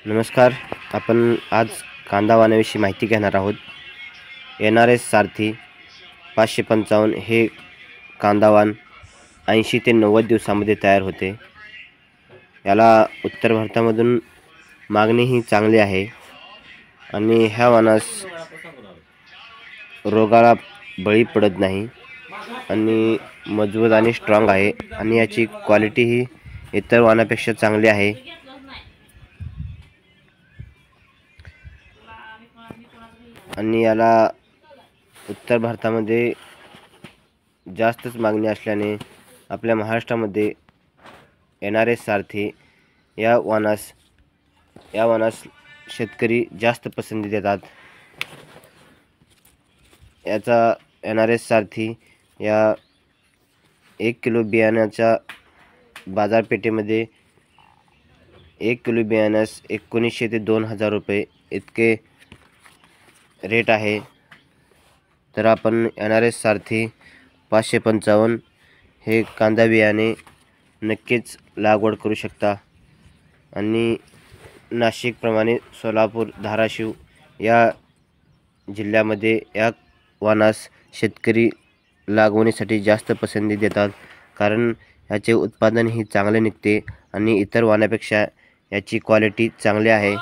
नमस्कार. आपण आज कांदा वाणाविषयी माहिती घेणार आहोत. NRS सारथी 555 हे कांदा वाण 80 ते 90 दिवसामध्ये तयार होते. याला उत्तर भारतामधून मागणीही चांगली आहे आणि ह्या वाणास रोगाला बळी पडत नाही आणि मजबूत आणि स्ट्रॉंग आहे आणि याची क्वालिटीही इतर वाणापेक्षा चांगली आहे. आणि याला उत्तर भारतामध्ये जास्तच मागणी असल्याने आपल्या महाराष्ट्रामध्ये NRS सारथी या वाणास शेतकरी जास्त पसंती देतात. याचा NRS सारथी या 1 किलो बियाण्याच्या बाजारपेठेमध्ये 1 किलो बियाण्यास 1900 ते 2000 रुपये इतके रेट आहे. तर आपण NRS सारथी 555 हे कांदा बियाणे नक्कीच लागवड करू शकता आणि नाशिकप्रमाणे सोलापूर, धाराशिव या जिल्ह्यामध्ये या वाणास शेतकरी लागवडीसाठी जास्त पसंती देतात, कारण याचे उत्पादन ही चांगले निघते आणि इतर वाणापेक्षा याची क्वालिटी चांगली आहे.